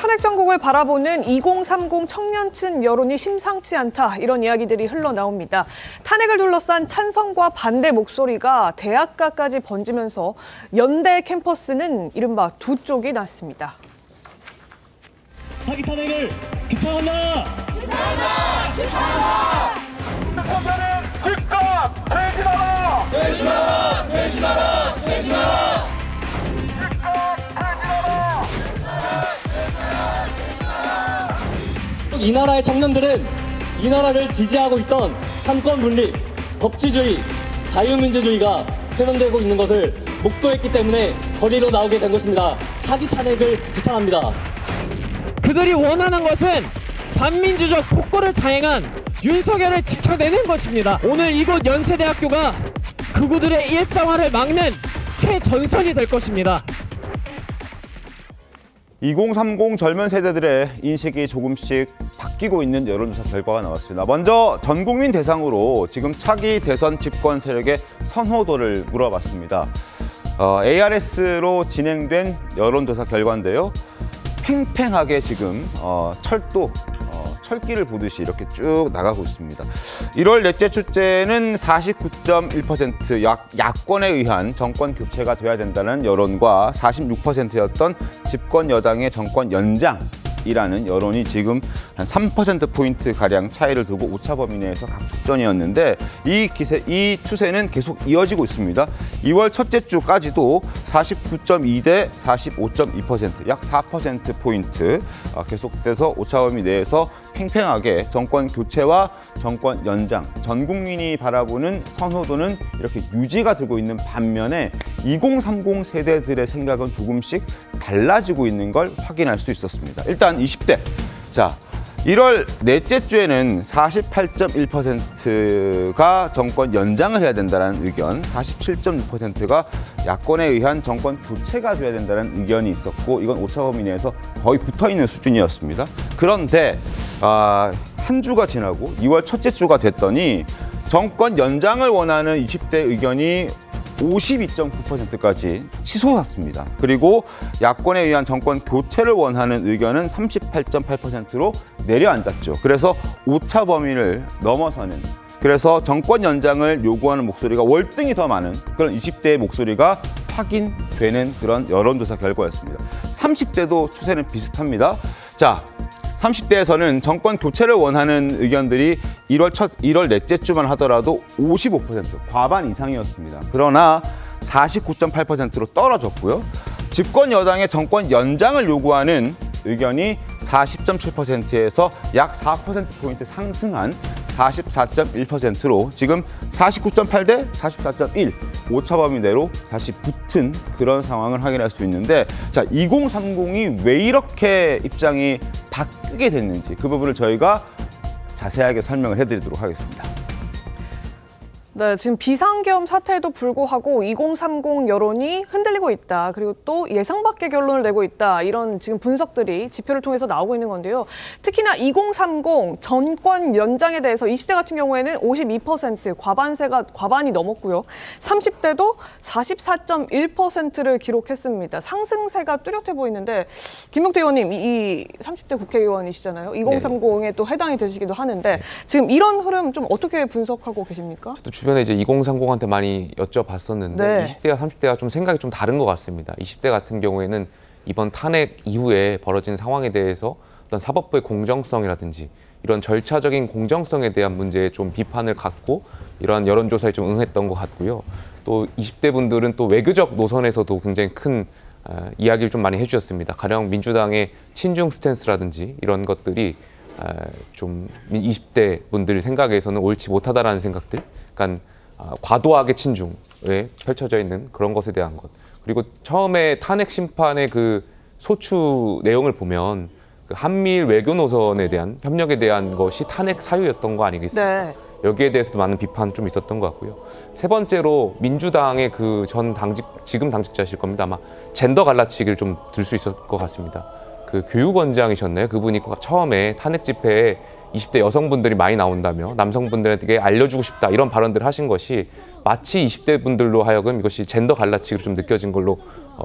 탄핵 정국을 바라보는 2030 청년층 여론이 심상치 않다. 이런 이야기들이 흘러나옵니다. 탄핵을 둘러싼 찬성과 반대 목소리가 대학가까지 번지면서 연대 캠퍼스는 이른바 두 쪽이 났습니다. 사기 탄핵을 규탄한다! 규탄한다! 규탄한다! 선배는 즉각 되지 마라! 되지 마라! 되지 마라! 되지 마라! 이 나라의 청년들은 이 나라를 지지하고 있던 삼권 분립, 법치주의, 자유민주주의가 훼손되고 있는 것을 목도했기 때문에 거리로 나오게 된 것입니다. 사기 탄핵을 규탄합니다. 그들이 원하는 것은 반민주적 폭거를 자행한 윤석열을 지켜내는 것입니다. 오늘 이곳 연세대학교가 그구들의 일상화를 막는 최전선이 될 것입니다. 2030 젊은 세대들의 인식이 조금씩 바뀌고 있는 여론조사 결과가 나왔습니다. 먼저 전 국민 대상으로 지금 차기 대선 집권 세력의 선호도를 물어봤습니다. ARS로 진행된 여론조사 결과인데요. 팽팽하게 지금 철기를 보듯이 이렇게 쭉 나가고 있습니다. 1월 넷째 주째는 49.1% 야권에 의한 정권 교체가 돼야 된다는 여론과 46%였던 집권 여당의 정권 연장이라는 여론이 지금 한 3%포인트가량 차이를 두고 오차 범위 내에서 각축전이었는데 이 추세는 계속 이어지고 있습니다. 2월 첫째 주까지도 49.2 대 45.2%, 약 4%포인트 계속돼서 오차 범위 내에서 팽팽하게 정권 교체와 정권 연장, 전 국민이 바라보는 선호도는 이렇게 유지가 되고 있는 반면에 2030 세대들의 생각은 조금씩 달라지고 있는 걸 확인할 수 있었습니다. 일단 20대. 자, 1월 넷째 주에는 48.1%가 정권 연장을 해야 된다는 의견, 47.6%가 야권에 의한 정권 교체가 돼야 된다는 의견이 있었고, 이건 오차 범위 내에서 거의 붙어있는 수준이었습니다. 그런데 한 주가 지나고 2월 첫째 주가 됐더니 정권 연장을 원하는 20대 의견이 52.9%까지 치솟았습니다. 그리고 야권에 의한 정권 교체를 원하는 의견은 38.8%로 내려앉았죠. 그래서 오차 범위를 넘어서는, 그래서 정권 연장을 요구하는 목소리가 월등히 더 많은 그런 20대의 목소리가 확인되는 그런 여론조사 결과였습니다. 30대도 추세는 비슷합니다. 자, 30대에서는 정권 교체를 원하는 의견들이 1월 넷째 주만 하더라도 55%, 과반 이상이었습니다. 그러나 49.8%로 떨어졌고요. 집권 여당의 정권 연장을 요구하는 의견이 40.7%에서 약 4%포인트 상승한 44.1%로 지금 49.8 대 44.1, 오차 범위 내로 다시 붙은 그런 상황을 확인할 수 있는데, 자, 2030이 왜 이렇게 입장이 바뀌게 됐는지 그 부분을 저희가 자세하게 설명을 해드리도록 하겠습니다. 네, 지금 비상계엄 사태에도 불구하고 2030 여론이 흔들리고 있다. 그리고 또 예상 밖의 결론을 내고 있다. 이런 지금 분석들이 지표를 통해서 나오고 있는 건데요. 특히나 2030 정권 연장에 대해서 20대 같은 경우에는 52%, 과반이 넘었고요. 30대도 44.1%를 기록했습니다. 상승세가 뚜렷해 보이는데, 김명태 의원님, 이 30대 국회의원이시잖아요. 2030에 또 해당이 되시기도 하는데, 지금 이런 흐름 좀 어떻게 분석하고 계십니까? 주변에 이제 2030한테 많이 여쭤봤었는데, 네. 20대와 30대가 좀 생각이 좀 다른 것 같습니다. 20대 같은 경우에는 이번 탄핵 이후에 벌어진 상황에 대해서 어떤 사법부의 공정성이라든지 이런 절차적인 공정성에 대한 문제에 좀 비판을 갖고 이러한 여론조사에 좀 응했던 것 같고요. 또 20대 분들은 또 외교적 노선에서도 굉장히 큰 이야기를 좀 많이 해주셨습니다. 가령 민주당의 친중 스탠스라든지 이런 것들이 좀 20대 분들 생각에서는 옳지 못하다라는 생각들, 그러니까 과도하게 친중에 펼쳐져 있는 그런 것에 대한 것, 그리고 처음에 탄핵 심판의 그 소추 내용을 보면 그 한미일 외교 노선에 대한 협력에 대한 것이 탄핵 사유였던 거 아니겠습니까? 네. 여기에 대해서도 많은 비판 좀 있었던 것 같고요. 세 번째로 민주당의 그 지금 당직자실 겁니다. 아마 젠더 갈라치기를 좀 들 수 있을 것 같습니다. 그 교육원장이셨나요? 그분이 처음에 탄핵 집회에 20대 여성분들이 많이 나온다며 남성분들에게 알려주고 싶다 이런 발언들을 하신 것이 마치 20대 분들로 하여금 이것이 젠더 갈라치기로 좀 느껴진 걸로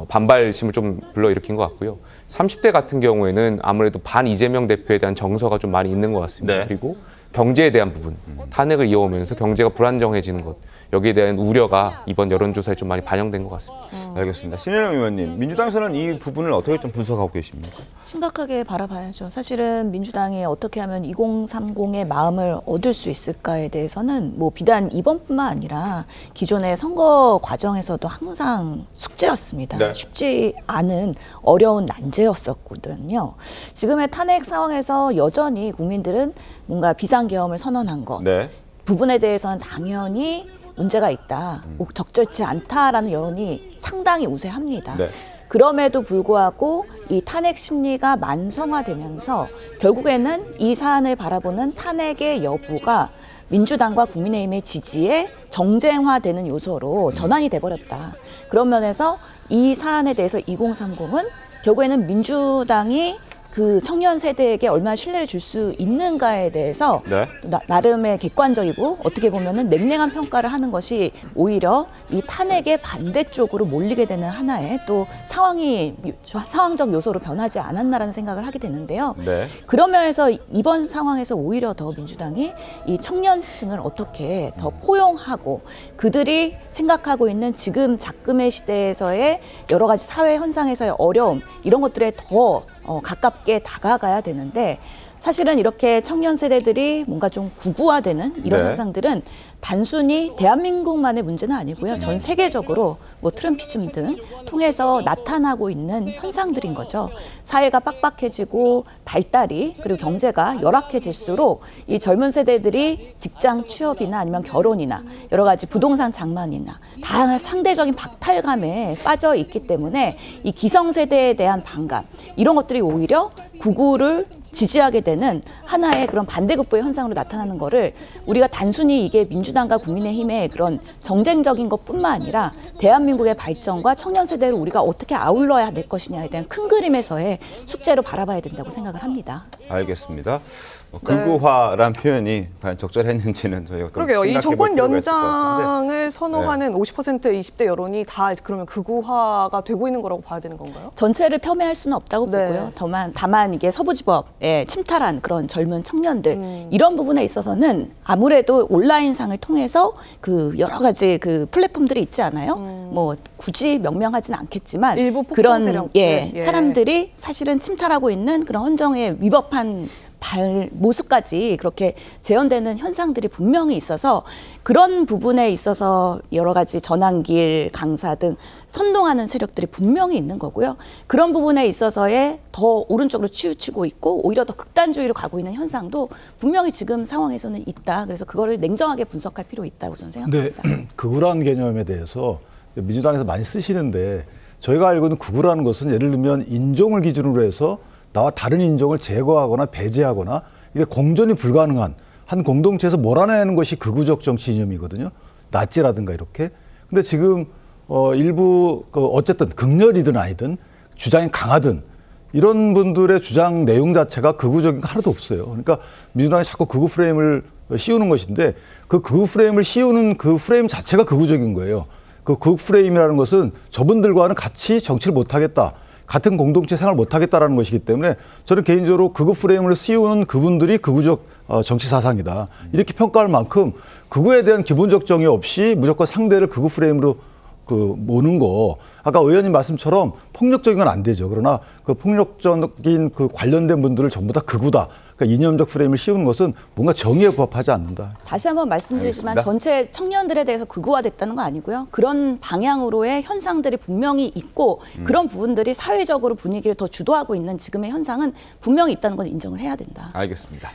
반발심을 좀 불러일으킨 것 같고요. 30대 같은 경우에는 아무래도 반 이재명 대표에 대한 정서가 좀 많이 있는 것 같습니다. 네. 그리고 경제에 대한 부분, 탄핵을 이어오면서 경제가 불안정해지는 것, 여기에 대한 우려가 이번 여론조사에 좀 많이 반영된 것 같습니다. 알겠습니다. 신혜령 의원님, 민주당에서는 이 부분을 어떻게 좀 분석하고 계십니까? 심각하게 바라봐야죠. 사실은 민주당이 어떻게 하면 2030의 마음을 얻을 수 있을까에 대해서는 뭐 비단 이번뿐만 아니라 기존의 선거 과정에서도 항상 숙제였습니다. 네. 쉽지 않은 어려운 난제였었거든요. 지금의 탄핵 상황에서 여전히 국민들은 뭔가 비상계엄을 선언한 것 네. 부분에 대해서는 당연히 문제가 있다, 적절치 않다라는 여론이 상당히 우세합니다. 네. 그럼에도 불구하고 이 탄핵 심리가 만성화되면서 결국에는 이 사안을 바라보는 탄핵의 여부가 민주당과 국민의힘의 지지에 정쟁화되는 요소로 전환이 돼버렸다. 그런 면에서 이 사안에 대해서 2030은 결국에는 민주당이 그 청년 세대에게 얼마나 신뢰를 줄 수 있는가에 대해서 네. 나름의 객관적이고 어떻게 보면은 냉랭한 평가를 하는 것이 오히려 이 탄핵의 반대쪽으로 몰리게 되는 하나의 또 상황적 요소로 변하지 않았나라는 생각을 하게 되는데요. 네. 그런 면에서 이번 상황에서 오히려 더 민주당이 이 청년층을 어떻게 더 포용하고 그들이 생각하고 있는 지금 작금의 시대에서의 여러 가지 사회 현상에서의 어려움 이런 것들에 더 가깝게 다가가야 되는데 사실은 이렇게 청년 세대들이 뭔가 좀 구구화되는 이런 네. 현상들은 단순히 대한민국만의 문제는 아니고요. 전 세계적으로 뭐 트럼피즘 등 통해서 나타나고 있는 현상들인 거죠. 사회가 빡빡해지고 발달이 그리고 경제가 열악해질수록 이 젊은 세대들이 직장 취업이나 아니면 결혼이나 여러 가지 부동산 장만이나 다양한 상대적인 박탈감에 빠져 있기 때문에 이 기성세대에 대한 반감 이런 것들이 오히려 구구를 지지하게 되는 하나의 그런 반대급부의 현상으로 나타나는 거를 우리가 단순히 이게 민주당과 국민의힘의 그런 정쟁적인 것뿐만 아니라 대한민국의 발전과 청년 세대를 우리가 어떻게 아울러야 될 것이냐에 대한 큰 그림에서의 숙제로 바라봐야 된다고 생각을 합니다. 알겠습니다. 극우화란 표현이 과연 적절했는지는 저희가 또 그러게요. 이 생각해 볼 정권 필요가 있을 것 같은데. 연장을 선호하는 50% 20대 여론이 다 그러면 극우화가 되고 있는 거라고 봐야 되는 건가요? 전체를 폄훼할 수는 없다고 네. 보고요. 다만 이게 서부지법에 침탈한 그런 젊은 청년들 이런 부분에 있어서는 아무래도 온라인상을 통해서 그 여러 가지 그 플랫폼들이 있지 않아요? 뭐 굳이 명명하지는 않겠지만 일부 폭동 그런 세력들. 예. 사람들이 사실은 침탈하고 있는 그런 헌정에 위법한 모습까지 그렇게 재현되는 현상들이 분명히 있어서 그런 부분에 있어서 여러 가지 전환길, 강사 등 선동하는 세력들이 분명히 있는 거고요. 그런 부분에 있어서의 더 오른쪽으로 치우치고 있고 오히려 더 극단주의로 가고 있는 현상도 분명히 지금 상황에서는 있다. 그래서 그거를 냉정하게 분석할 필요가 있다고 저는 생각합니다. 네, 극우라는 개념에 대해서 민주당에서 많이 쓰시는데 저희가 알고 있는 극우라는 것은 예를 들면 인종을 기준으로 해서 나와 다른 인종을 제거하거나 배제하거나 이게 공존이 불가능한 한 공동체에서 몰아내는 것이 극우적 정치 이념이거든요. 나치라든가 이렇게. 근데 지금 일부 어쨌든 극렬이든 아니든 주장이 강하든 이런 분들의 주장 내용 자체가 극우적인 거 하나도 없어요. 그러니까 민주당이 자꾸 극우 프레임을 씌우는 것인데 그 극우 프레임을 씌우는 그 프레임 자체가 극우적인 거예요. 그 극우 프레임이라는 것은 저분들과는 같이 정치를 못하겠다. 같은 공동체 생활을 못하겠다라는 것이기 때문에 저는 개인적으로 극우 프레임을 씌우는 그분들이 극우적 정치 사상이다. 이렇게 평가할 만큼 극우에 대한 기본적 정의 없이 무조건 상대를 극우 프레임으로 모는 거. 아까 의원님 말씀처럼 폭력적인 건 안 되죠. 그러나 그 폭력적인 그 관련된 분들을 전부 다 극우다. 그러니까 이념적 프레임을 씌우는 것은 뭔가 정의에 부합하지 않는다. 다시 한번 말씀드리지만 알겠습니다. 전체 청년들에 대해서 극우화됐다는 거 아니고요. 그런 방향으로의 현상들이 분명히 있고 그런 부분들이 사회적으로 분위기를 더 주도하고 있는 지금의 현상은 분명히 있다는 건 인정을 해야 된다. 알겠습니다.